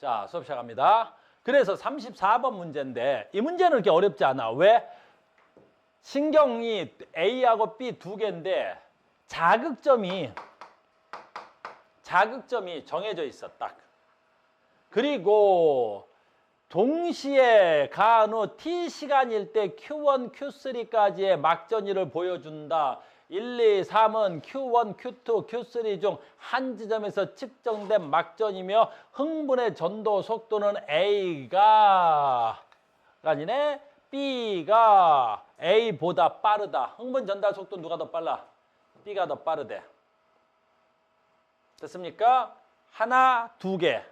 자, 수업 시작합니다. 그래서 34번 문제인데 이 문제는 그렇게 어렵지 않아. 왜? 신경이 A하고 B 두 개인데 자극점이 정해져 있어. 딱. 그리고 동시에 간후 T시간일 때 Q1, Q3까지의 막전위를 보여준다. 1, 2, 3은 Q1, Q2, Q3 중 한 지점에서 측정된 막전이며 흥분의 전도 속도는 A가 아니네. B가 A보다 빠르다. 흥분 전달 속도 누가 더 빨라? B가 더 빠르대. 됐습니까? 하나, 두 개.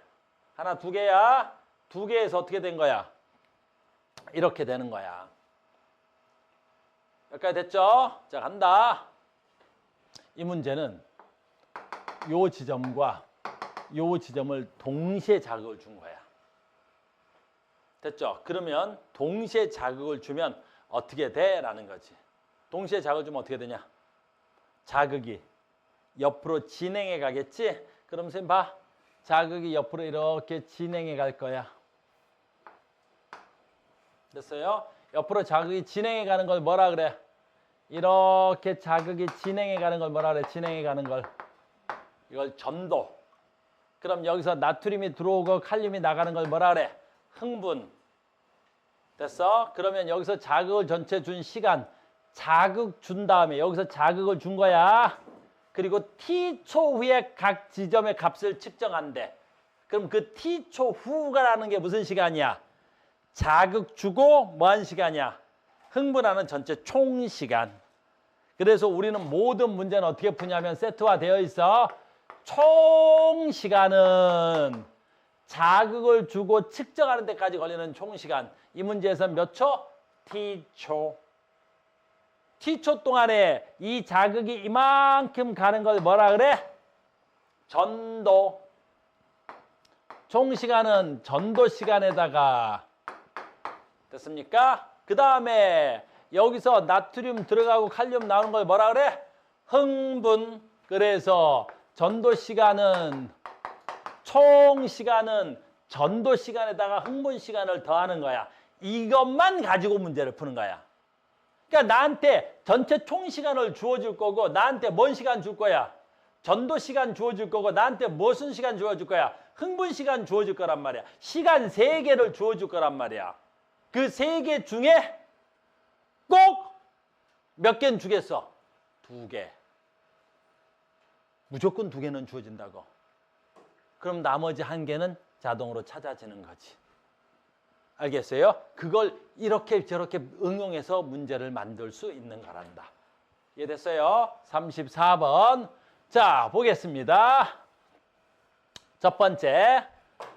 하나, 두 개야. 두 개에서 어떻게 된 거야? 이렇게 되는 거야. 여기까지 됐죠? 자, 간다. 이 문제는 요 지점과 요 지점을 동시에 자극을 준 거야. 됐죠? 그러면 동시에 자극을 주면 어떻게 돼? 라는 거지. 동시에 자극을 주면 어떻게 되냐? 자극이 옆으로 진행해 가겠지? 그럼 선생님 봐. 자극이 옆으로 이렇게 진행해 갈 거야. 됐어요? 옆으로 자극이 진행해 가는 걸 뭐라 그래? 이렇게 자극이 진행해 가는 걸 뭐라 그래? 진행해 가는 걸. 이걸 전도. 그럼 여기서 나트륨이 들어오고 칼륨이 나가는 걸 뭐라 그래? 흥분. 됐어? 그러면 여기서 자극을 전체 준 시간. 자극 준 다음에 여기서 자극을 준 거야. 그리고 T초 후에 각 지점의 값을 측정한대. 그럼 그 T초 후가라는 게 무슨 시간이야? 자극 주고 뭐한 시간이야? 흥분하는 전체 총 시간. 그래서 우리는 모든 문제는 어떻게 푸냐면 세트화 되어 있어. 총 시간은 자극을 주고 측정하는 데까지 걸리는 총 시간. 이 문제에서는 몇 초? T초. T초 동안에 이 자극이 이만큼 가는 걸 뭐라 그래? 전도. 총 시간은 전도 시간에다가 됐습니까? 그 다음에 여기서 나트륨 들어가고 칼륨 나오는 걸 뭐라 그래? 흥분. 그래서 전도 시간은 총 시간은 전도 시간에다가 흥분 시간을 더하는 거야. 이것만 가지고 문제를 푸는 거야. 그러니까 나한테 전체 총 시간을 주어줄 거고 나한테 뭔 시간 줄 거야? 전도 시간 주어줄 거고 나한테 무슨 시간 주어줄 거야? 흥분 시간 주어줄 거란 말이야. 시간 3개를 주어줄 거란 말이야. 그 3개 중에 꼭 몇 개는 주겠어? 2개. 무조건 2개는 주어진다고. 그럼 나머지 1개는 자동으로 찾아지는 거지. 알겠어요? 그걸 이렇게 저렇게 응용해서 문제를 만들 수 있는 거란다. 이해됐어요? 34번. 자, 보겠습니다. 첫 번째.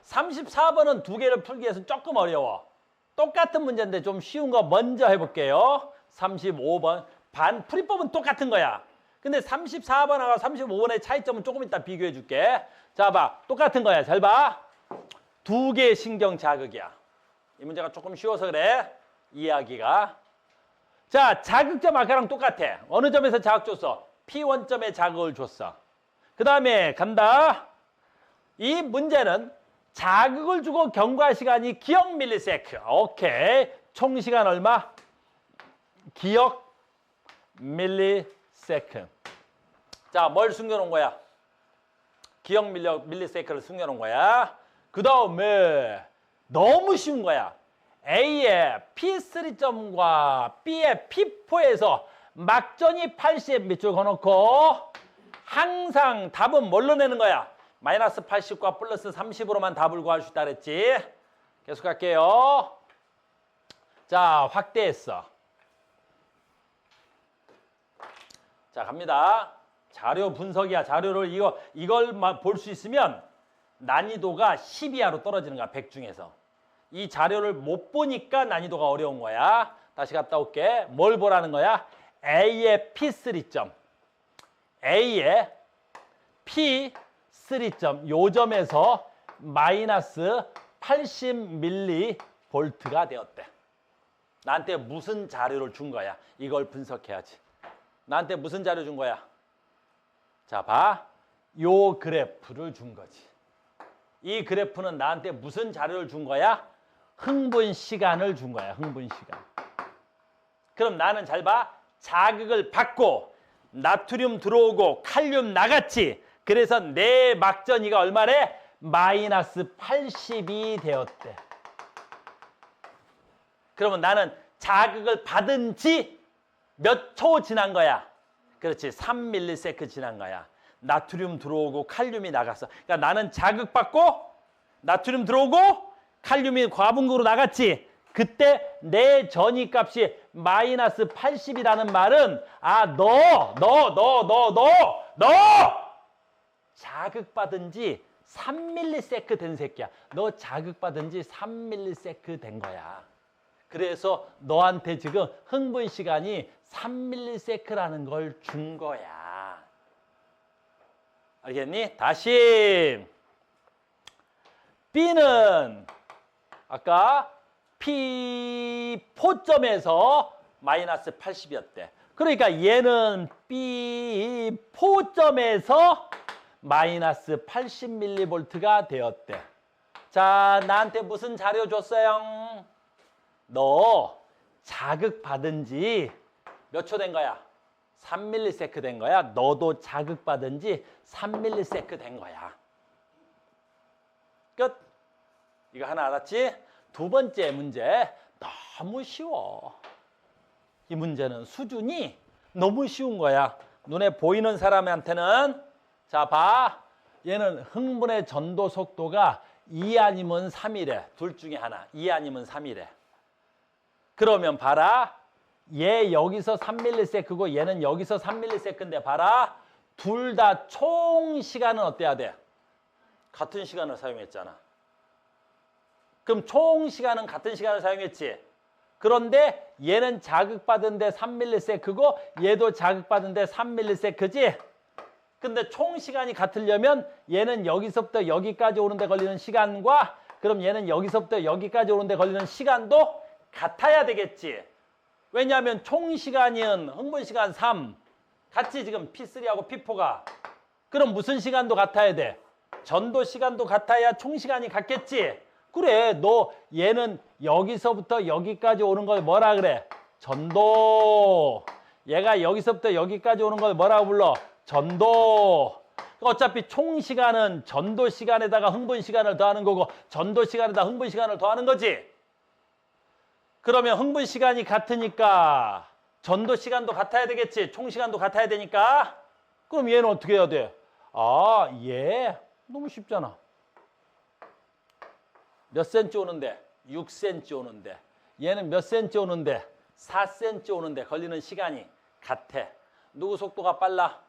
34번은 2개를 풀기 위해서는 조금 어려워. 똑같은 문제인데 좀 쉬운 거 먼저 해볼게요. 35번. 풀이법은 똑같은 거야. 근데 34번하고 35번의 차이점은 조금 이따 비교해 줄게. 자, 봐. 똑같은 거야. 잘 봐. 2개의 신경 자극이야. 이 문제가 조금 쉬워서 그래. 이야기가. 자, 자극점 아까랑 똑같아. 어느 점에서 자극 줬어? P1점에 자극을 줬어. 그 다음에 간다. 이 문제는 자극을 주고 경과 시간이 기억 밀리세컨드. 오케이. 총 시간 얼마? 기억 밀리세컨드. 자, 뭘 숨겨놓은 거야? 기억 밀리세컨드를 숨겨놓은 거야. 그 다음에 너무 쉬운 거야. A의 P3점과 B의 P4에서 막전이 80 밑줄 그어놓고 항상 답은 뭘로 내는 거야? 마이너스 80과 플러스 30으로만 답을 구할 수 있다 그랬지. 계속 갈게요. 자, 확대했어. 자, 갑니다. 자료 분석이야. 자료를 이걸 볼 수 있으면 난이도가 10 이하로 떨어지는 거야. 100 중에서. 이 자료를 못 보니까 난이도가 어려운 거야. 다시 갔다 올게. 뭘 보라는 거야? A의 P3점. A의 P3점. 요 점에서 마이너스 80mV가 되었대. 나한테 무슨 자료를 준 거야? 이걸 분석해야지. 나한테 무슨 자료 준 거야? 자, 봐. 요 그래프를 준 거지. 이 그래프는 나한테 무슨 자료를 준 거야? 흥분 시간을 준 거야. 흥분 시간. 그럼 나는 잘 봐. 자극을 받고 나트륨 들어오고 칼륨 나갔지. 그래서 내 막전이가 얼마래? 마이너스 80이 되었대. 그러면 나는 자극을 받은 지 몇 초 지난 거야? 그렇지. 3ms 지난 거야. 나트륨 들어오고 칼륨이 나갔어. 그러니까 나는 자극받고 나트륨 들어오고 칼륨이 과분구로 나갔지. 그때 내 전이값이 마이너스 80이라는 말은 너 자극받은 지 3ms 된 새끼야. 너 자극받은 지 3ms 된 거야. 그래서 너한테 지금 흥분 시간이 3ms라는 걸 준 거야. 알겠니? 다시 B는 아까 P4점에서 마이너스 80이었대. 그러니까 얘는 B4점에서 마이너스 80mV가 되었대. 자, 나한테 무슨 자료 줬어요? 너 자극받은 지 몇 초 된 거야? 3ms 된 거야. 너도 자극받은 지 3ms 된 거야. 끝. 이거 하나 알았지? 두 번째 문제 너무 쉬워. 이 문제는 수준이 너무 쉬운 거야. 눈에 보이는 사람한테는 자, 봐. 얘는 흥분의 전도 속도가 2 아니면 3이래. 둘 중에 하나. 2 아니면 3이래. 그러면 봐라. 얘 여기서 3ms고 얘는 여기서 3ms인데 봐라. 둘 다 총 시간은 어때야 돼? 같은 시간을 사용했잖아. 그럼 총 시간은 같은 시간을 사용했지. 그런데 얘는 자극받은데 3ms고 얘도 받은데 3ms지. 근데 총 시간이 같으려면 얘는 여기서부터 여기까지 오는데 걸리는 시간과 그럼 얘는 여기서부터 여기까지 오는데 걸리는 시간도 같아야 되겠지. 왜냐하면 총 시간은 흥분 시간 3 같이 지금 P3하고 P4가 그럼 무슨 시간도 같아야 돼? 전도 시간도 같아야 총 시간이 같겠지. 그래, 너 얘는 여기서부터 여기까지 오는 걸 뭐라 그래? 전도. 얘가 여기서부터 여기까지 오는 걸 뭐라고 불러? 전도. 어차피 총 시간은 전도 시간에다가 흥분 시간을 더하는 거고 전도 시간에다 흥분 시간을 더하는 거지. 그러면 흥분 시간이 같으니까 전도 시간도 같아야 되겠지. 총 시간도 같아야 되니까. 그럼 얘는 어떻게 해야 돼? 얘 너무 쉽잖아. 몇 cm 오는데? 6cm 오는데. 얘는 몇 cm 오는데? 4cm 오는데 걸리는 시간이 같아. 누구 속도가 빨라?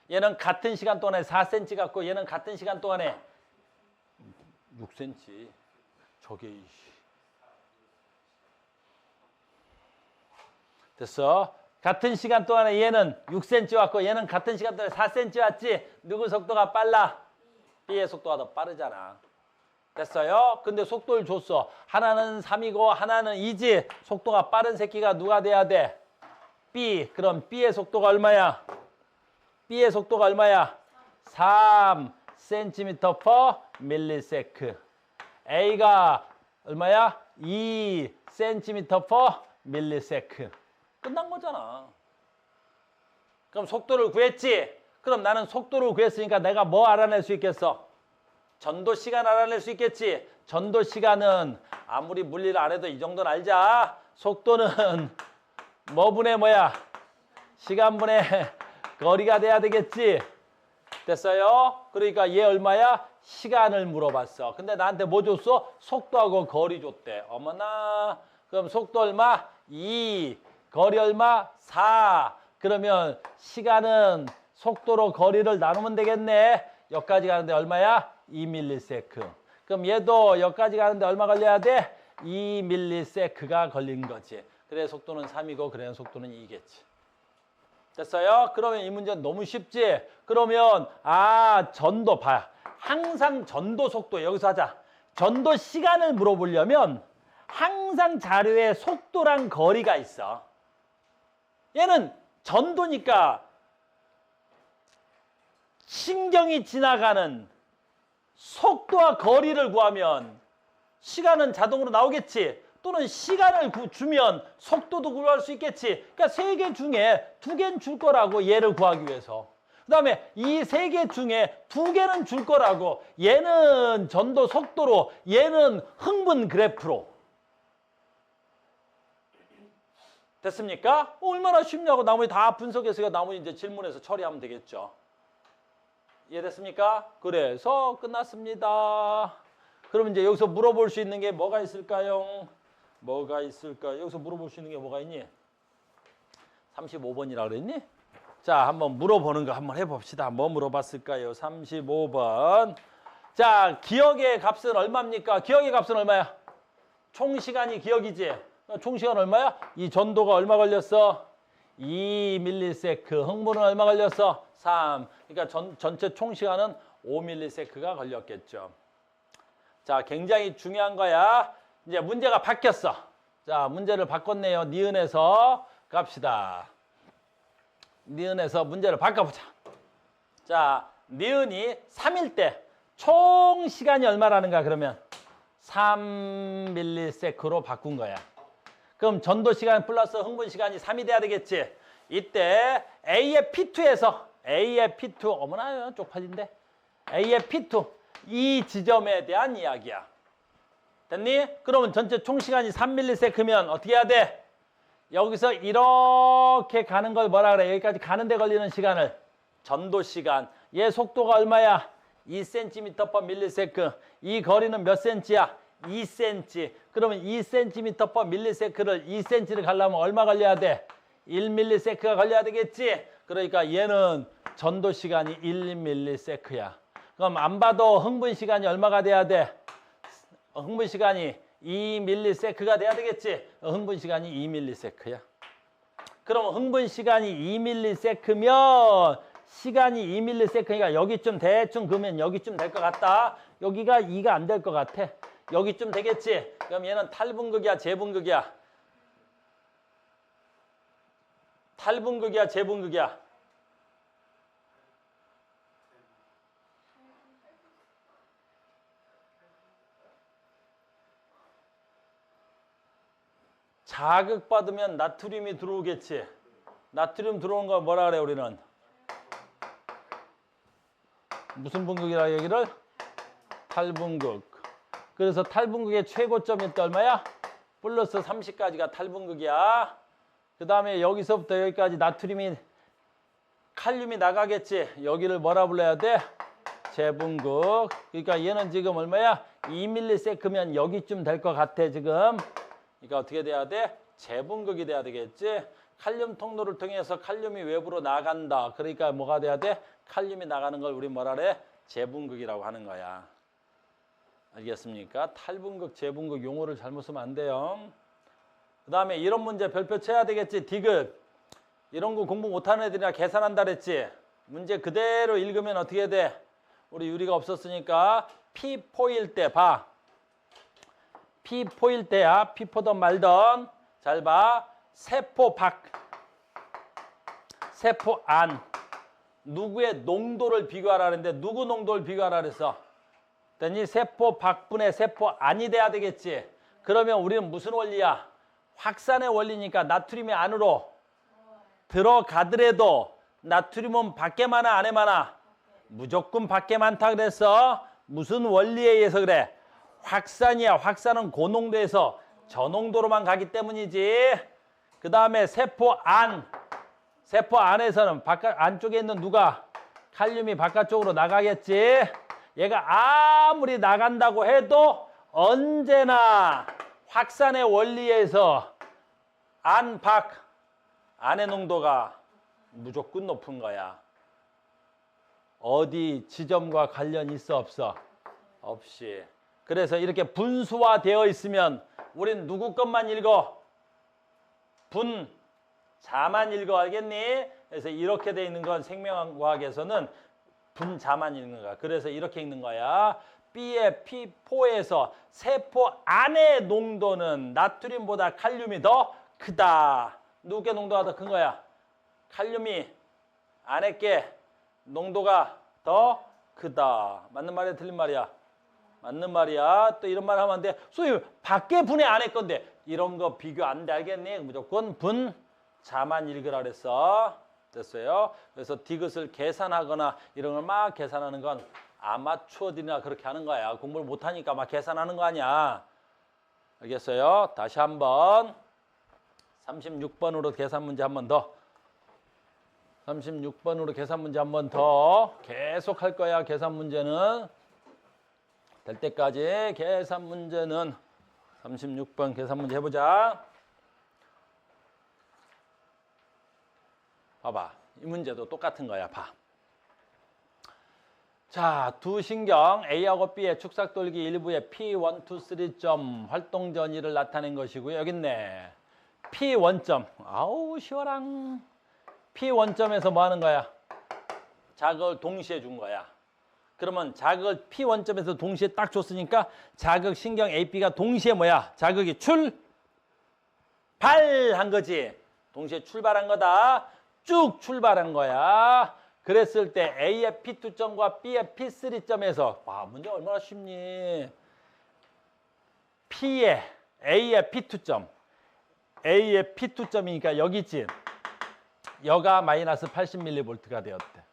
얘는 같은 시간 동안에 4cm 갖고 얘는 같은 시간 동안에 6cm. 저게 됐어. 같은 시간 동안에 얘는 6cm 왔고 얘는 같은 시간 동안에 4cm 왔지. 누구 속도가 빨라? B의 속도가 더 빠르잖아. 됐어요? 근데 속도를 줬어. 하나는 3이고 하나는 2지. 속도가 빠른 새끼가 누가 돼야 돼? B. 그럼 B의 속도가 얼마야? B의 속도가 얼마야? 3cm per millisecond. A가 얼마야? 2cm per millisecond. 끝난 거잖아. 그럼 속도를 구했지? 그럼 나는 속도를 구했으니까 내가 뭐 알아낼 수 있겠어? 전도 시간 알아낼 수 있겠지? 전도 시간은 아무리 물리를 안 해도 이 정도는 알자. 속도는 뭐 분의 뭐야? 시간 분의 거리가 돼야 되겠지? 됐어요? 그러니까 얘 얼마야? 시간을 물어봤어. 근데 나한테 뭐 줬어? 속도하고 거리 줬대. 어머나. 그럼 속도 얼마? 2. 거리 얼마? 4. 그러면 시간은 속도로 거리를 나누면 되겠네. 여기까지 가는데 얼마야? 2ms. 그럼 얘도 여기까지 가는데 얼마 걸려야 돼? 2ms가 걸린 거지. 그래 속도는 3이고 그래 속도는 2겠지. 됐어요? 그러면 이 문제는 너무 쉽지? 그러면 전도 봐. 항상 전도 속도 여기서 하자. 전도 시간을 물어보려면 항상 자료에 속도랑 거리가 있어. 얘는 전도니까 신경이 지나가는 속도와 거리를 구하면 시간은 자동으로 나오겠지. 또는 시간을 주면 속도도 구할 수 있겠지. 그러니까 3개 중에 2개는 줄 거라고, 얘를 구하기 위해서. 그 다음에 이 3개 중에 2개는 줄 거라고, 얘는 전도 속도로, 얘는 흥분 그래프로. 됐습니까? 얼마나 쉽냐고. 나머지 다 분석해서 나머지 이제 질문해서 처리하면 되겠죠. 이해됐습니까? 그래서 끝났습니다. 그럼 이제 여기서 물어볼 수 있는 게 뭐가 있을까요? 뭐가 있을까? 여기서 물어볼 수 있는 게 뭐가 있니? 35번이라 그랬니? 자, 한번 물어보는 거 한번 해봅시다. 뭐 물어봤을까요? 35번. 자, 기억의 값은 얼마입니까? 기억의 값은 얼마야? 총 시간이 기억이지? 총 시간 얼마야? 이 전도가 얼마 걸렸어? 2ms. 흥분은 얼마 걸렸어? 3. 그러니까 전체 총 시간은 5ms가 걸렸겠죠. 자, 굉장히 중요한 거야. 이제 문제가 바뀌었어. 자, 문제를 바꿨네요. 니은에서 갑시다. 니은에서 문제를 바꿔보자. 자, 니은이 3일 때 총 시간이 얼마라는가 그러면 3ms로 바꾼 거야. 그럼 전도 시간 플러스 흥분 시간이 3이 돼야 되겠지. 이때 A의 P2에서 A의 P2, 어머나 쪽팔린데. A의 P2, 이 지점에 대한 이야기야. 됐니? 그러면 전체 총 시간이 3ms면 어떻게 해야 돼? 여기서 이렇게 가는 걸 뭐라 그래? 여기까지 가는 데 걸리는 시간을 전도 시간. 얘 속도가 얼마야? 2cm/ms. 이 거리는 몇 cm야? 2cm. 그러면 2cm/ms를 2cm를 가려면 얼마 걸려야 돼? 1ms가 걸려야 되겠지? 그러니까 얘는 전도 시간이 1ms야. 그럼 안 봐도 흥분 시간이 얼마가 돼야 돼? 흥분 시간이 2ms가 돼야 되겠지? 흥분 시간이 2ms야. 그럼 흥분 시간이 2ms면 시간이 2ms니까 여기쯤 대충 그으면 여기쯤 될 것 같다. 여기가 2가 안 될 것 같아. 여기쯤 되겠지? 그럼 얘는 탈분극이야, 재분극이야? 탈분극이야, 재분극이야? 자극받으면 나트륨이 들어오겠지. 나트륨 들어오는 거 뭐라 그래 우리는? 무슨 분극이라 얘기를? 탈분극. 그래서 탈분극의 최고점이 또 얼마야? 플러스 30까지가 탈분극이야. 그 다음에 여기서부터 여기까지 나트륨이, 칼륨이 나가겠지. 여기를 뭐라 불러야 돼? 재분극. 그러니까 얘는 지금 얼마야? 2ms면 여기쯤 될 것 같아 지금. 그러니까 어떻게 돼야 돼? 재분극이 돼야 되겠지. 칼륨 통로를 통해서 칼륨이 외부로 나간다. 그러니까 뭐가 돼야 돼? 칼륨이 나가는 걸 우리 뭐라 그래? 재분극이라고 하는 거야. 알겠습니까? 탈분극, 재분극 용어를 잘못 쓰면 안 돼요. 그 다음에 이런 문제 별표 쳐야 되겠지. 디귿. 이런 거 공부 못하는 애들이나 계산한다 그랬지. 문제 그대로 읽으면 어떻게 돼? 우리 유리가 없었으니까 P4일 때 봐. P4일 때야. P4던 말던. 잘 봐. 세포 밖, 세포 안. 누구의 농도를 비교하라는데 누구 농도를 비교하라 그랬어? 됐니? 세포 밖분의 세포 안이 돼야 되겠지. 그러면 우리는 무슨 원리야? 확산의 원리니까 나트륨이 안으로 들어가더라도 나트륨은 밖에 많아 안에 많아? 무조건 밖에 많다 그랬어. 무슨 원리에 의해서 그래? 확산이야. 확산은 고농도에서 저농도로만 가기 때문이지. 그 다음에 세포 안. 세포 안에서는 안쪽에 있는 누가? 칼륨이 바깥쪽으로 나가겠지. 얘가 아무리 나간다고 해도 언제나 확산의 원리에서 안, 밖, 안의 농도가 무조건 높은 거야. 어디 지점과 관련 있어 없어? 없이. 그래서 이렇게 분수화되어 있으면 우린 누구 것만 읽어? 분자만 읽어. 알겠니? 그래서 이렇게 돼 있는 건 생명과학에서는 분자만 읽는 거야. 그래서 이렇게 읽는 거야. B의 P4에서 세포 안의 농도는 나트륨보다 칼륨이 더 크다. 누구의 농도가 더 큰 거야? 칼륨이 안에 게 농도가 더 크다. 맞는 말이야, 틀린 말이야? 맞는 말이야. 또 이런 말 하면 안 돼. 선생님, 밖에 분해 안 할 건데 이런 거 비교 안 돼, 알겠니? 무조건 분, 자만 읽으라 그랬어. 됐어요? 그래서 디귿을 계산하거나 이런 걸 막 계산하는 건 아마추어들이나 그렇게 하는 거야. 공부를 못하니까 막 계산하는 거 아니야. 알겠어요? 다시 한번 36번으로 계산 문제 한 번 더. 36번으로 계산 문제 한 번 더. 계속 할 거야, 계산 문제는. 될 때까지 계산 문제는 36번 계산 문제 해보자. 봐봐. 이 문제도 똑같은 거야. 봐. 자, 두 신경 A하고 B의 축삭 돌기 일부의 P1, 2, 3점 활동 전이를 나타낸 것이고요. 여기 있네. P1점. 아우 시원랑. P1점에서 뭐 하는 거야? 자극을 동시에 준 거야. 그러면 자극을 P1점에서 동시에 딱 줬으니까 자극 신경 A, B가 동시에 뭐야? 자극이 출발한 거지. 동시에 출발한 거다. 쭉 출발한 거야. 그랬을 때 A의 P2점과 B의 P3점에서 와, 문제 얼마나 쉽니? A의 P2점. A의 P2점이니까 여기 있지. 여가 마이너스 80mV가 되었대.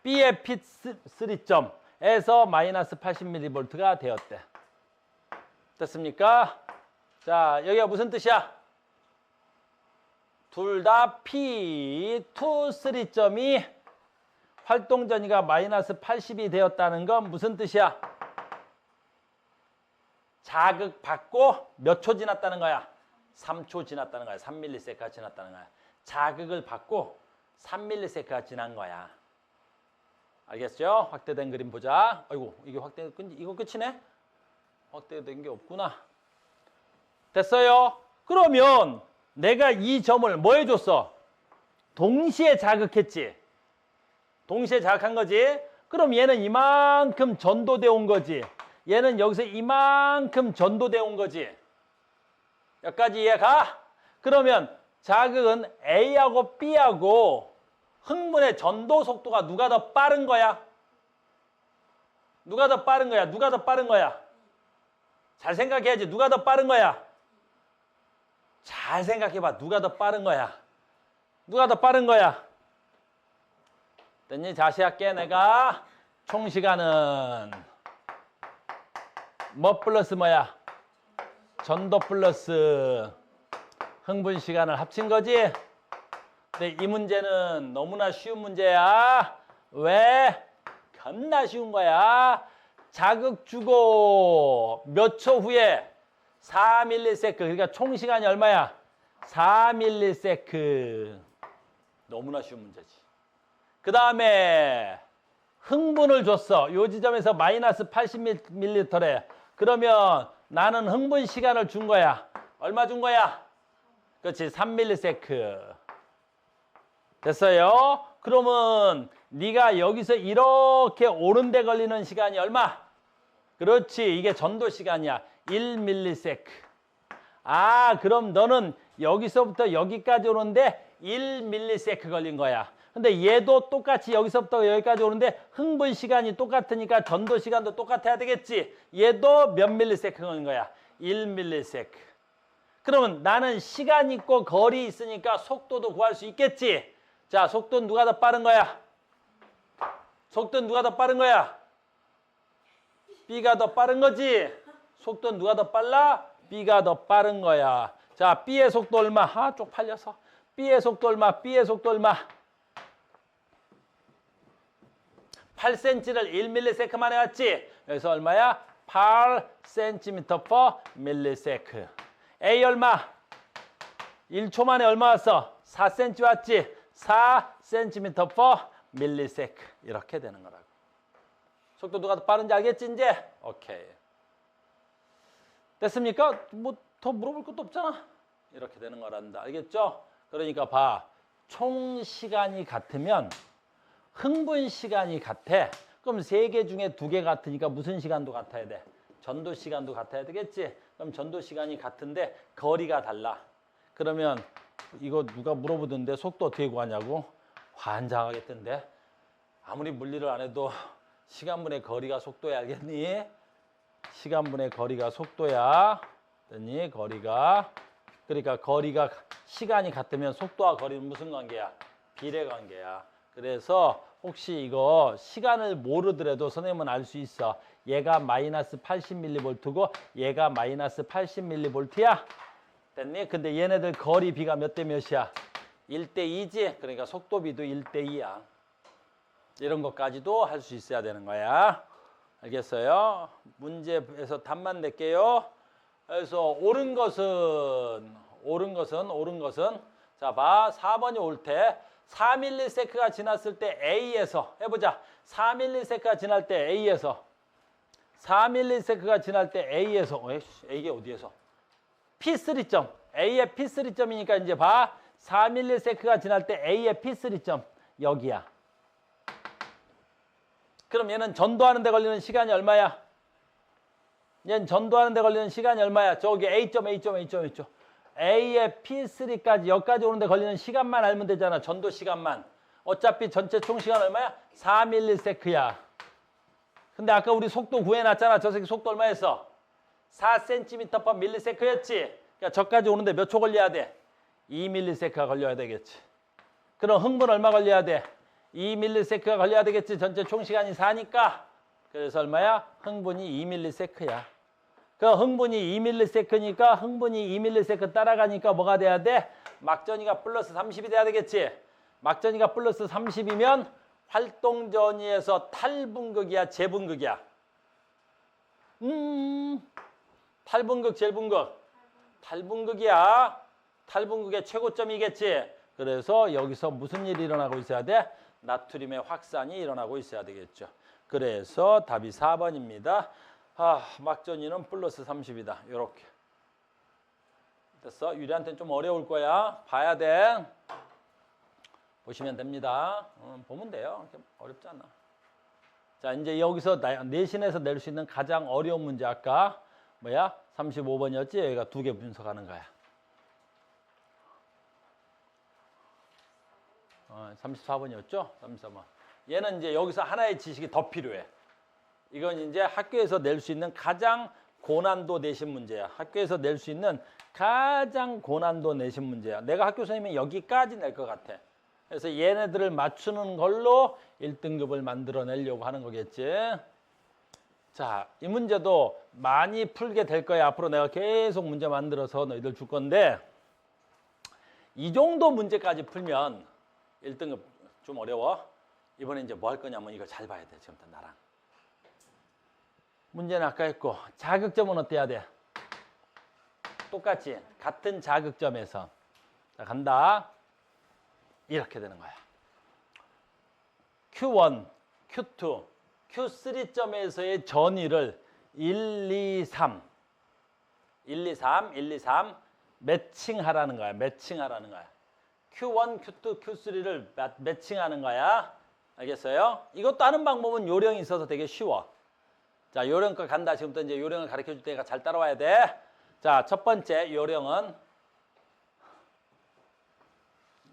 B의 P3점에서 마이너스 80mV가 되었대. 됐습니까? 자, 여기가 무슨 뜻이야? 둘 다 P2, 3점이 활동 전이가 마이너스 80이 되었다는 건 무슨 뜻이야? 자극 받고 몇 초 지났다는 거야? 3초 지났다는 거야. 3ms가 지났다는 거야. 자극을 받고 3ms가 지난 거야. 알겠죠? 확대된 그림 보자. 아이고, 이게 이거 끝이네? 확대된 게 없구나. 됐어요? 그러면 내가 이 점을 뭐 해줬어? 동시에 자극했지. 동시에 자극한 거지. 그럼 얘는 이만큼 전도돼 온 거지. 얘는 여기서 이만큼 전도돼 온 거지. 여기까지 이해가? 그러면 자극은 A하고 B하고 흥분의 전도 속도가 누가 더 빠른 거야? 누가 더 빠른 거야? 누가 더 빠른 거야? 잘 생각해야지. 누가 더 빠른 거야? 잘 생각해봐. 누가 더 빠른 거야? 누가 더 빠른 거야? 됐니? 다시 할게. 내가 총 시간은 뭐 플러스 뭐야? 전도 플러스 흥분 시간을 합친 거지? 근데 이 문제는 너무나 쉬운 문제야. 왜? 겁나 쉬운 거야. 자극 주고 몇 초 후에 4ms. 그러니까 총 시간이 얼마야? 4ms. 너무나 쉬운 문제지. 그 다음에 흥분을 줬어. 요 지점에서 마이너스 80ml래. 그러면 나는 흥분 시간을 준 거야. 얼마 준 거야? 그렇지. 3ms. 됐어요? 그러면 네가 여기서 이렇게 오는 데 걸리는 시간이 얼마? 그렇지. 이게 전도 시간이야. 1ms. 아, 그럼 너는 여기서부터 여기까지 오는데 1ms 걸린 거야. 근데 얘도 똑같이 여기서부터 여기까지 오는데 흥분 시간이 똑같으니까 전도 시간도 똑같아야 되겠지. 얘도 몇 ms 걸린 거야? 1ms. 그러면 나는 시간 있고 거리 있으니까 속도도 구할 수 있겠지. 자, 속도는 누가 더 빠른 거야? 속도는 누가 더 빠른 거야? B가 더 빠른 거지. 속도는 누가 더 빨라? B가 더 빠른 거야. 자, B의 속도 얼마? 아, 쪽팔려서. B의 속도 얼마? B의 속도 얼마? 8cm를 1ms 만에 왔지? 여기서 얼마야? 8cm per millisecond. A 얼마? 1초 만에 얼마 왔어? 4cm 왔지? 4cm per millisecond. 이렇게 되는 거라고. 속도 누가 더 빠른지 알겠지 이제? 오케이. 됐습니까? 뭐 더 물어볼 것도 없잖아. 이렇게 되는 거란다. 알겠죠? 그러니까 봐. 총 시간이 같으면 흥분 시간이 같아. 그럼 세 개 중에 두 개 같으니까 무슨 시간도 같아야 돼? 전도 시간도 같아야 되겠지? 그럼 전도 시간이 같은데 거리가 달라. 그러면 이거 누가 물어보던데 속도 어떻게 구하냐고? 환장하겠던데. 아무리 물리를 안 해도 시간분의 거리가 속도야. 알겠니? 시간분의 거리가 속도야. 됐니? 거리가. 그러니까 거리가 시간이 같으면 속도와 거리는 무슨 관계야? 비례 관계야. 그래서 혹시 이거 시간을 모르더라도 선생님은 알 수 있어. 얘가 마이너스 80mV고 얘가 마이너스 80mV야. 됐니? 근데 얘네들 거리 비가 몇 대 몇이야? 1대 2지? 그러니까 속도비도 1대 2야. 이런 것까지도 할 수 있어야 되는 거야. 알겠어요? 문제에서 답만 낼게요. 그래서 옳은 것은 자, 봐. 4번이 올 때 4ms가 지났을 때 A에서 해보자. 4ms가 지날 때 A에서 4ms가 지날 때 A에서 이게 어디에서? P3점. A의 P3점이니까 이제 봐. 4ms가 지날 때 A의 P3점 여기야. 그럼 얘는 전도하는 데 걸리는 시간이 얼마야? 얘는 전도하는 데 걸리는 시간이 얼마야? 저기 A점. A의 P3까지 여기까지 오는 데 걸리는 시간만 알면 되잖아. 전도 시간만. 어차피 전체 총 시간 얼마야? 4ms야. 근데 아까 우리 속도 구해놨잖아. 저 새끼 속도 얼마였어? 4cm/ms였지. 그러니까 저까지 오는데 몇 초 걸려야 돼? 2ms가 걸려야 되겠지. 그럼 흥분 얼마 걸려야 돼? 2ms가 걸려야 되겠지. 전체 총 시간이 4니까. 그래서 얼마야? 흥분이 2ms야. 그 흥분이 2ms니까 흥분이 2ms 따라가니까 뭐가 돼야 돼? 막전이가 플러스 30이 돼야 되겠지. 막전이가 플러스 30이면 활동전이에서 탈분극이야, 재분극이야? 탈분극, 재분극? 탈분극이야. 탈분극의 최고점이겠지. 그래서 여기서 무슨 일이 일어나고 있어야 돼? 나트륨의 확산이 일어나고 있어야 되겠죠. 그래서 답이 4번입니다. 막전이는 플러스 30이다. 이렇게. 됐어? 유리한테는 좀 어려울 거야. 봐야 돼. 보시면 됩니다. 보면 돼요. 어렵지 않아. 자, 이제 여기서 내신에서 낼 수 있는 가장 어려운 문제 아까 뭐야? 35번이었지? 여기가 2개 분석하는 거야. 34번이었죠? 34번. 얘는 이제 여기서 하나의 지식이 더 필요해. 이건 이제 학교에서 낼 수 있는 가장 고난도 내신 문제야. 학교에서 낼 수 있는 가장 고난도 내신 문제야. 내가 학교 선생님이 여기까지 낼 것 같아. 그래서 얘네들을 맞추는 걸로 1등급을 만들어내려고 하는 거겠지. 자, 이 문제도 많이 풀게 될 거야. 앞으로 내가 계속 문제 만들어서 너희들 줄 건데 이 정도 문제까지 풀면 1등급 좀 어려워. 이번에 이제 뭐 할 거냐면 이거 잘 봐야 돼. 지금부터 나랑. 문제는 아까 했고 자극점은 어때야 돼? 똑같이 같은 자극점에서 자, 간다. 이렇게 되는 거야. Q1, Q2, Q3점에서의 전위를 1, 2, 3 매칭하라는 거야. 매칭하라는 거야. Q1, Q2, Q3를 매칭하는 거야. 알겠어요? 이것도 하는 방법은 요령이 있어서 되게 쉬워. 자, 요령껏 간다. 지금부터 이제 요령을 가르쳐 줄 테니까 잘 따라와야 돼. 자, 첫 번째 요령은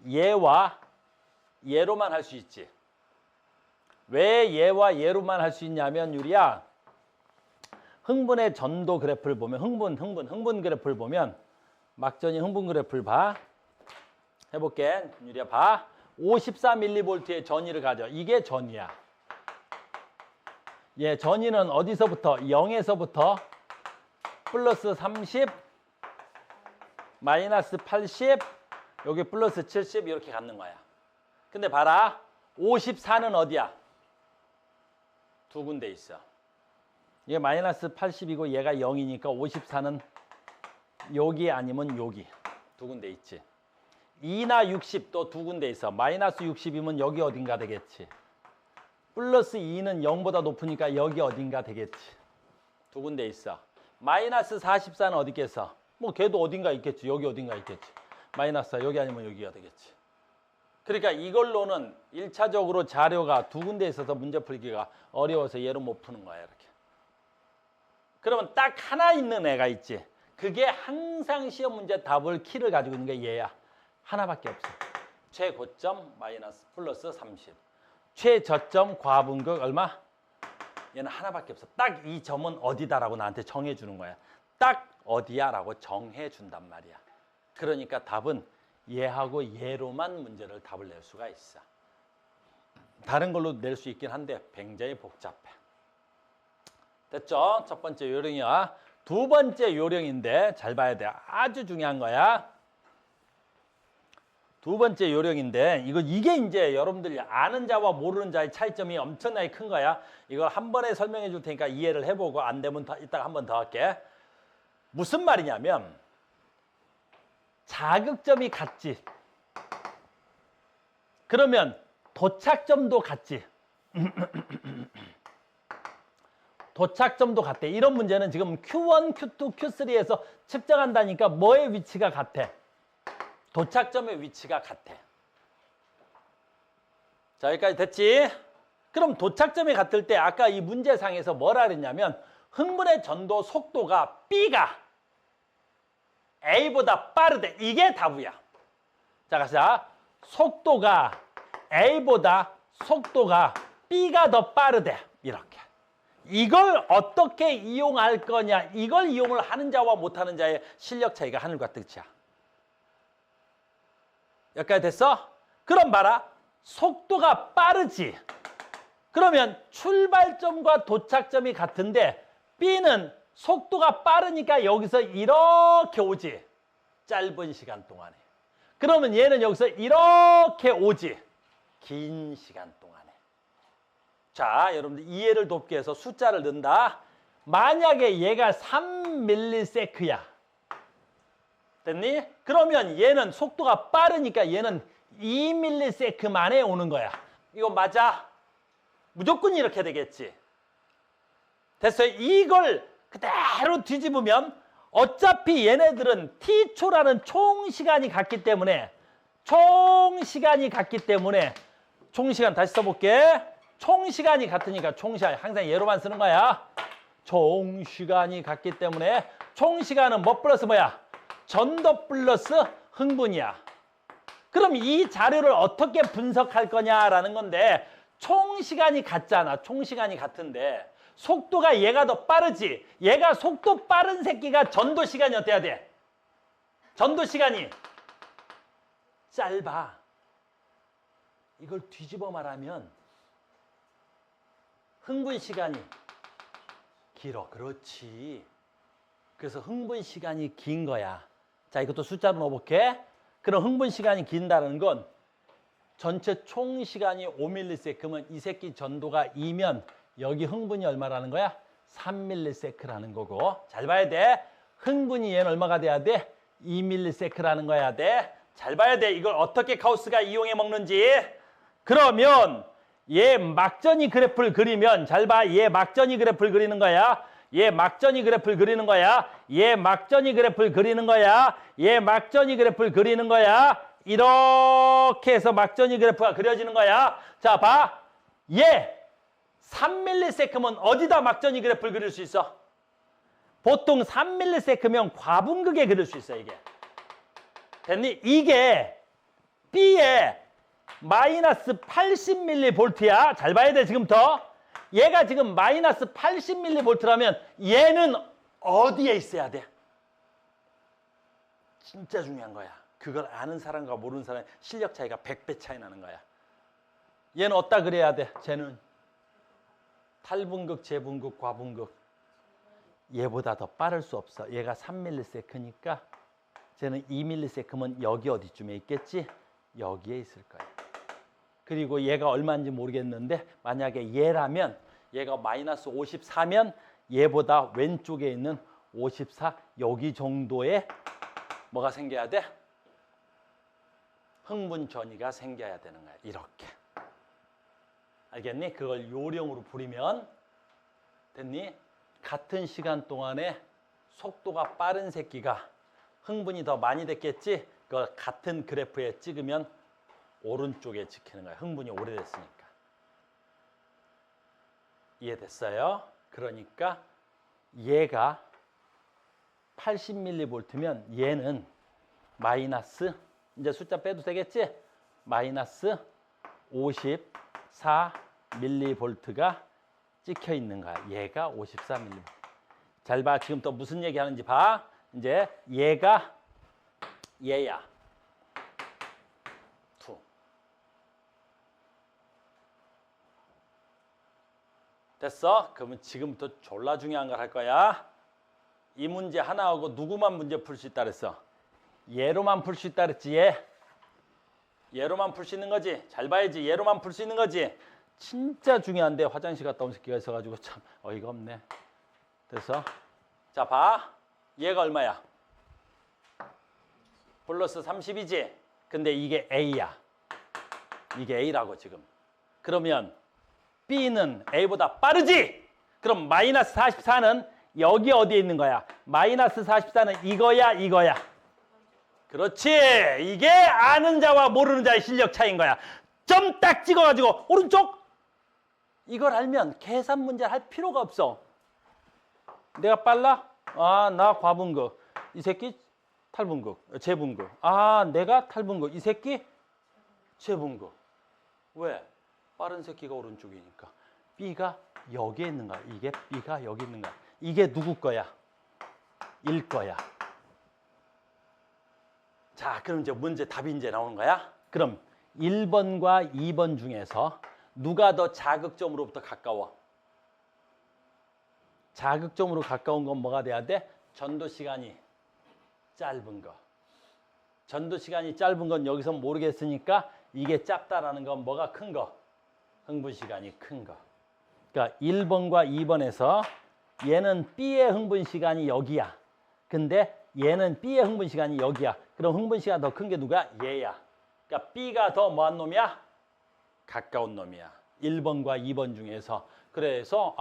얘와 얘로만 할 수 있지. 왜 얘와 얘로만 할 수 있냐면 유리야. 흥분의 전도 그래프를 보면 흥분 그래프를 보면 막전이 흥분 그래프를 봐. 해볼게. 유리야 봐. 54mV의 전위를 가져. 이게 전위야. 예, 전위는 어디서부터? 0에서부터 플러스 30, 마이너스 80, 여기 플러스 70 이렇게 갖는 거야. 근데 봐라. 54는 어디야? 두 군데 있어. 얘 마이너스 80이고 얘가 0이니까 54는 여기 아니면 여기 두 군데 있지. 2나 60 또 두 군데 있어. 마이너스 60이면 여기 어딘가 되겠지. 플러스 2는 0보다 높으니까 여기 어딘가 되겠지. 두 군데 있어. 마이너스 44는 어디 있겠어? 뭐 걔도 어딘가 있겠지. 여기 어딘가 있겠지. 마이너스 4 여기 아니면 여기가 되겠지. 그러니까 이걸로는 1차적으로 자료가 두 군데 있어서 문제 풀기가 어려워서 얘로 못 푸는 거야. 이렇게. 그러면 딱 하나 있는 애가 있지. 그게 항상 시험 문제 답을 키를 가지고 있는 게 얘야. 하나밖에 없어. 최고점 마이너스 플러스 30. 최저점 과분극 얼마? 얘는 하나밖에 없어. 딱 이 점은 어디다라고 나한테 정해주는 거야. 딱 어디야라고 정해준단 말이야. 그러니까 답은 얘하고 얘로만 문제를 답을 낼 수가 있어. 다른 걸로 낼 수 있긴 한데 굉장히 복잡해. 됐죠? 첫 번째 요령이야. 두 번째 요령인데 잘 봐야 돼. 아주 중요한 거야. 두 번째 요령인데 이게 이제 여러분들이 아는 자와 모르는 자의 차이점이 엄청나게 큰 거야. 이걸 한 번에 설명해 줄 테니까 이해를 해보고 안 되면 이따가 한 번 더 할게. 무슨 말이냐면 자극점이 같지. 그러면 도착점도 같지. 도착점도 같대. 이런 문제는 지금 Q1, Q2, Q3에서 측정한다니까 뭐의 위치가 같아? 도착점의 위치가 같아. 자, 여기까지 됐지? 그럼 도착점이 같을 때 아까 이 문제상에서 뭐라 그랬냐면 흥분의 전도 속도가 B가 A보다 빠르대. 이게 답이야. 자, 가자. 속도가 A보다 B가 더 빠르대. 이렇게. 이걸 어떻게 이용할 거냐. 이걸 이용을 하는 자와 못하는 자의 실력 차이가 하늘과 뜻이야. 여기까지 됐어? 그럼 봐라. 속도가 빠르지. 그러면 출발점과 도착점이 같은데 B는 속도가 빠르니까 여기서 이렇게 오지. 짧은 시간 동안에. 그러면 얘는 여기서 이렇게 오지. 긴 시간 동안에. 자, 여러분들 이해를 돕기 위해서 숫자를 넣는다. 만약에 얘가 3ms야. 됐니? 그러면 얘는 속도가 빠르니까 얘는 2ms 만에 오는 거야. 이거 맞아? 무조건 이렇게 되겠지. 됐어요? 이걸 그대로 뒤집으면 어차피 얘네들은 t초라는 총 시간이 같기 때문에 총 시간 다시 써볼게. 총 시간이 같으니까 총 시간 항상 얘로만 쓰는 거야. 총 시간이 같기 때문에 총 시간은 뭐 플러스 뭐야? 전도 플러스 흥분이야. 그럼 이 자료를 어떻게 분석할 거냐라는 건데 총 시간이 같잖아. 총 시간이 같은데 속도가 얘가 더 빠르지. 얘가 속도 빠른 새끼가 전도 시간이 어때야 돼? 전도 시간이 짧아. 이걸 뒤집어 말하면 흥분 시간이 길어. 그렇지. 그래서 흥분 시간이 긴 거야. 자, 이것도 숫자로 넣어볼게. 그럼 흥분 시간이 긴다는 건 전체 총 시간이 5ms면 이 새끼 전도가 2면 여기 흥분이 얼마라는 거야? 3ms라는 거고. 잘 봐야 돼. 흥분이 얘는 얼마가 돼야 돼? 2ms라는 거야 돼. 잘 봐야 돼. 이걸 어떻게 가우스가 이용해 먹는지. 그러면 얘 막전이 그래프를 그리면 잘 봐. 얘 막전이 그래프를 그리는 거야. 얘 막전이 그래프를 그리는 거야. 얘 막전이 그래프를 그리는 거야. 얘 막전이 그래프를 그리는 거야. 이렇게 해서 막전이 그래프가 그려지는 거야. 자, 봐. 얘 3ms면 어디다 막전이 그래프를 그릴 수 있어? 보통 3ms면 과분극에 그릴 수 있어, 이게. 됐니? 이게 B에 마이너스 80mV야. 잘 봐야 돼, 지금부터. 얘가 지금 마이너스 80mV라면 얘는 어디에 있어야 돼? 진짜 중요한 거야. 그걸 아는 사람과 모르는 사람의 실력 차이가 100배 차이 나는 거야. 얘는 어디다 그래야 돼? 쟤는 탈분극, 재분극, 과분극. 얘보다 더 빠를 수 없어. 얘가 3ms니까 쟤는 2ms면 여기 어디쯤에 있겠지? 여기에 있을 거야. 그리고 얘가 얼마인지 모르겠는데 만약에 얘라면 얘가 마이너스 54면 얘보다 왼쪽에 있는 54 여기 정도의 뭐가 생겨야 돼? 흥분 전이가 생겨야 되는 거야. 이렇게. 알겠니? 그걸 요령으로 부리면 됐니? 같은 시간 동안에 속도가 빠른 새끼가 흥분이 더 많이 됐겠지? 그걸 같은 그래프에 찍으면 오른쪽에 찍히는 거야. 흥분이 오래됐으니까. 이해됐어요? 그러니까 얘가 80mV면 얘는 마이너스 이제 숫자 빼도 되겠지? 마이너스 54mV가 찍혀 있는 거야. 얘가 54mm. 잘 봐. 지금 또 무슨 얘기 하는지 봐. 이제 얘가 얘야. 2. 됐어? 그러면 지금부터 졸라 중요한 걸 할 거야. 이 문제 하나하고 누구만 문제 풀 수 있다 그랬어? 얘로만 풀 수 있다 그랬지. 얘로만 풀 수 있는 거지. 잘 봐야지. 얘로만 풀 수 있는 거지. 진짜 중요한데 화장실 갔다 온 새끼가 있어가지고 참 어이가 없네. 됐어? 자, 봐. 얘가 얼마야? 플러스 30이지. 근데 이게 A야. 이게 A라고 지금. 그러면 B는 A보다 빠르지? 그럼 마이너스 44는 여기 어디에 있는 거야? 마이너스 44는 이거야, 이거야. 그렇지. 이게 아는 자와 모르는 자의 실력 차이인 거야. 점 딱 찍어가지고 오른쪽. 이걸 알면 계산 문제를 할 필요가 없어. 내가 빨라? 아, 나 과분극. 이 새끼 탈분극, 재분극. 아, 내가 탈분극. 이 새끼 재분극. 왜? 빠른 새끼가 오른쪽이니까. B가 여기에 있는 거야. 이게 B가 여기 있는 거야. 이게 누구 거야? 1 거야. 자, 그럼 이제 문제 답이 이제 나오는 거야. 그럼 1번과 2번 중에서 누가 더 자극점으로부터 가까워? 자극점으로 가까운 건 뭐가 돼야 돼? 전도 시간이 짧은 거. 전도 시간이 짧은 건 여기서 모르겠으니까 이게 짧다라는 건 뭐가 큰 거? 흥분 시간이 큰 거. 그러니까 1번과 2번에서 얘는 B의 흥분 시간이 여기야. 근데 얘는 B의 흥분 시간이 여기야. 그럼 흥분 시간 더 큰 게 누가? 얘야. 그러니까 B가 더 뭐한 놈이야? 가까운 놈이야. 1번과 2번 중에서. 그래서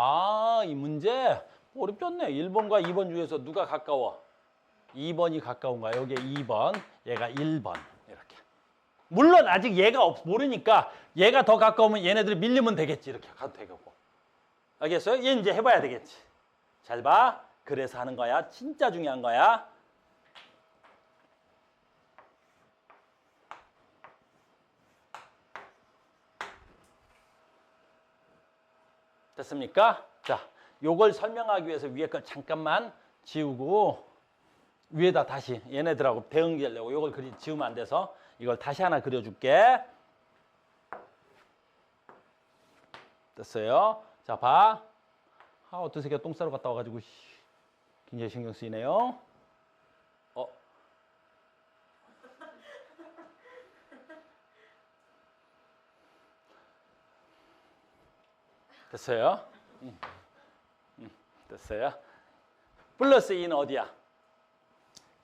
이 문제 어렵지 않네. 1번과 2번 중에서 누가 가까워? 2번이 가까운 거야. 여기 2번, 얘가 1번. 이렇게. 물론 아직 얘가 모르니까 얘가 더 가까우면 얘네들이 밀리면 되겠지. 이렇게 가도 되고. 알겠어요? 얘 이제 해봐야 되겠지. 잘 봐. 그래서 하는 거야. 진짜 중요한 거야. 됐습니까? 자, 요걸 설명하기 위해서 위에 걸 잠깐만 지우고 위에다 다시 얘네들하고 대응하려고 요걸 지우면 안 돼서 이걸 다시 하나 그려줄게. 됐어요? 자, 봐. 어떤 새끼가 똥 싸러 갔다 와가지고 굉장히 신경 쓰이네요. 됐어요? 됐어요? 플러스 2는 어디야?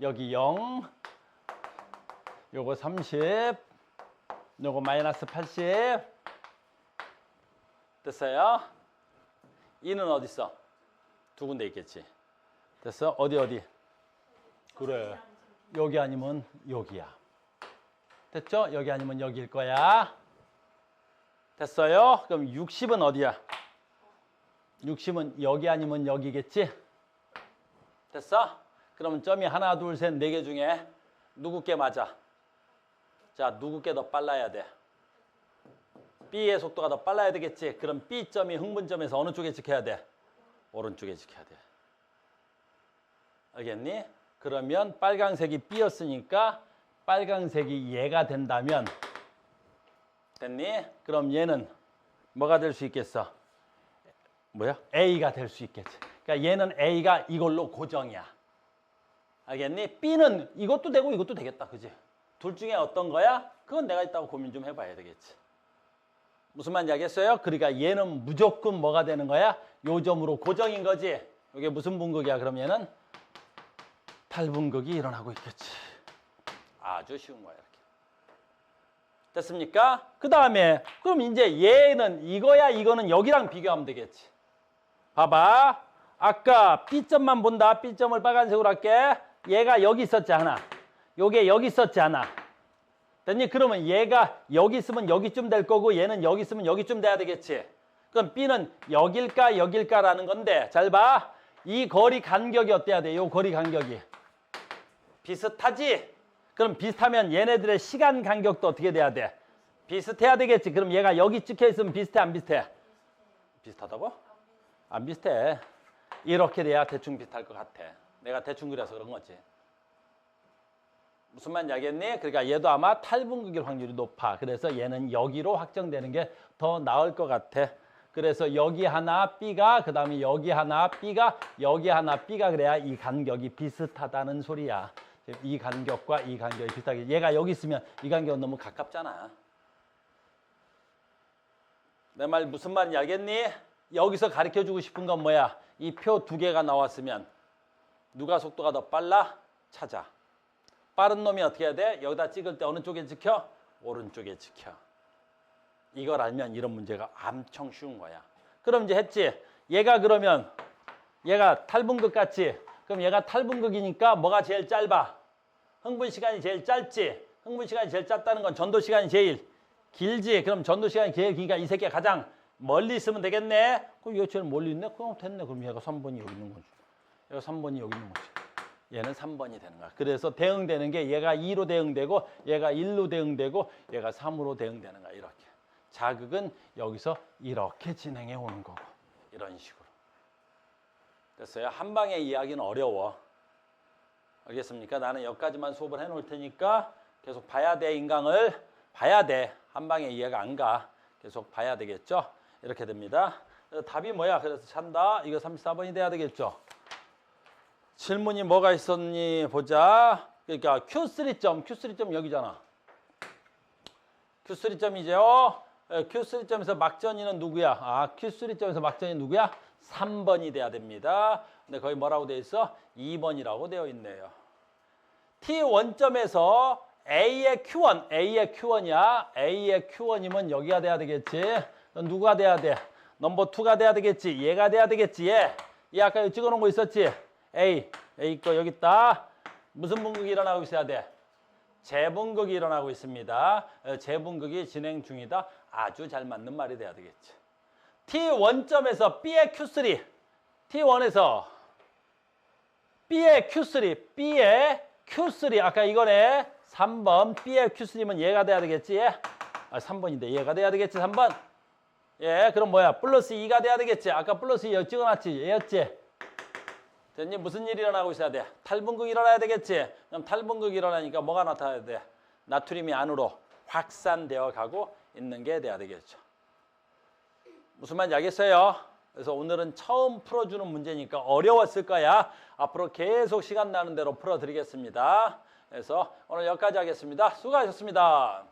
여기 0, 요거 30, 요거 마이너스 80. 됐어요? 2는 어디 있어? 두 군데 있겠지. 됐어? 어디? 그래. 여기 아니면 여기야. 됐죠? 여기 아니면 여기일 거야. 됐어요? 그럼 60은 어디야? 60은 여기 아니면 여기겠지? 됐어? 그러면 점이 하나, 둘, 셋, 네 개 중에 누구 게 맞아? 자, 누구 게 더 빨라야 돼? B의 속도가 더 빨라야 되겠지? 그럼 B점이 흥분점에서 어느 쪽에 지켜야 돼? 오른쪽에 지켜야 돼. 알겠니? 그러면 빨강색이 B였으니까 빨강색이 얘가 된다면 됐니? 그럼 얘는 뭐가 될 수 있겠어? 뭐야? A가 될 수 있겠지. 그러니까 얘는 A가 이걸로 고정이야. 알겠니? B는 이것도 되고 이것도 되겠다. 그지? 둘 중에 어떤 거야? 그건 내가 이따가 고민 좀 해봐야 되겠지. 무슨 말인지 알겠어요? 그러니까 얘는 무조건 뭐가 되는 거야? 요 점으로 고정인 거지. 이게 무슨 분극이야? 그럼 얘는 탈분극이 일어나고 있겠지. 아주 쉬운 거야. 이렇게. 됐습니까? 그 다음에 그럼 이제 얘는 이거야 이거는 여기랑 비교하면 되겠지. 봐봐. 아까 B점만 본다. B점을 빨간색으로 할게. 얘가 여기 있었지 않아. 요게 여기 있었지 않아. 됐니? 그러면 얘가 여기 있으면 여기쯤 될 거고 얘는 여기 있으면 여기쯤 돼야 되겠지. 그럼 B는 여길까 여길까라는 건데 잘 봐. 이 거리 간격이 어때야 돼? 요 거리 간격이. 비슷하지? 그럼 비슷하면 얘네들의 시간 간격도 어떻게 돼야 돼? 비슷해야 되겠지. 그럼 얘가 여기 찍혀 있으면 비슷해 안 비슷해? 비슷하다고? 안 비슷해. 이렇게 돼야 대충 비슷할 것 같아. 내가 대충 그려서 그런 거지. 무슨 말인지 알겠니? 그러니까 얘도 아마 탈분극일 확률이 높아. 그래서 얘는 여기로 확정되는 게 더 나을 것 같아. 그래서 여기 하나 B가, 그 다음에 여기 하나 B가, 여기 하나 B가 그래야 이 간격이 비슷하다는 소리야. 이 간격과 이 간격이 비슷하게. 얘가 여기 있으면 이 간격은 너무 가깝잖아. 내 말 무슨 말인지 알겠니? 여기서 가르쳐주고 싶은 건 뭐야? 이 표 두 개가 나왔으면 누가 속도가 더 빨라? 찾아. 빠른 놈이 어떻게 해야 돼? 여기다 찍을 때 어느 쪽에 찍혀? 오른쪽에 찍혀. 이걸 알면 이런 문제가 엄청 쉬운 거야. 그럼 이제 했지. 얘가 그러면 얘가 탈분극 같지? 그럼 얘가 탈분극이니까 뭐가 제일 짧아? 흥분 시간이 제일 짧지? 흥분 시간이 제일 짧다는 건 전도 시간이 제일 길지? 그럼 전도 시간이 제일 기니까 이 새끼가 가장 멀리 있으면 되겠네? 그럼 얘가 제일 멀리 있네? 그럼 됐네. 그럼 얘가 3번이 여기 있는 거지. 얘가 3번이 여기 있는 거지. 얘는 3번이 되는 거야. 그래서 대응되는 게 얘가 2로 대응되고 얘가 1로 대응되고 얘가 3으로 대응되는 거야. 이렇게. 자극은 여기서 이렇게 진행해 오는 거고. 이런 식으로. 됐어요? 한 방의 이야기는 어려워. 알겠습니까? 나는 여기까지만 수업을 해놓을 테니까 계속 봐야 돼. 인강을 봐야 돼. 한 방에 이해가 안 가. 계속 봐야 되겠죠? 이렇게 됩니다. 답이 뭐야? 그래서 찬다. 이거 34번이 돼야 되겠죠? 질문이 뭐가 있었니? 보자. 그러니까 Q3점 여기잖아. Q3점이죠. Q3점에서 막전이는 누구야? 아, Q3점에서 막전이 누구야? 3번이 돼야 됩니다. 근데 거기 뭐라고 되어 있어? 2번이라고 되어 있네요. T1점에서 A의 Q1이야. A의 Q1이면 여기가 돼야 되겠지. 누가 돼야 돼? 넘버 2가 돼야 되겠지. 얘가 돼야 되겠지. 얘 아까 여기 찍어놓은 거 있었지? A 거 여기 있다. 무슨 분극이 일어나고 있어야 돼? 재분극이 일어나고 있습니다. 재분극이 진행 중이다. 아주 잘 맞는 말이 돼야 되겠지. T1점에서 B의 Q3. T1에서 B의 Q3 아까 이거네. 3번 B의 Q3면 얘가 돼야 되겠지. 아, 3번인데 얘가 돼야 되겠지. 3번. 예, 그럼 뭐야? 플러스 2가 돼야 되겠지. 아까 플러스 2 여기 찍어놨지. 얘였지. 됐니? 무슨 일이 일어나고 있어야 돼? 탈분극이 일어나야 되겠지. 그럼 탈분극이 일어나니까 뭐가 나타나야 돼? 나트륨이 안으로 확산되어 가고 있는 게 돼야 되겠죠. 무슨 말인지 알겠어요? 그래서 오늘은 처음 풀어주는 문제니까 어려웠을 거야. 앞으로 계속 시간 나는 대로 풀어드리겠습니다. 그래서 오늘 여기까지 하겠습니다. 수고하셨습니다.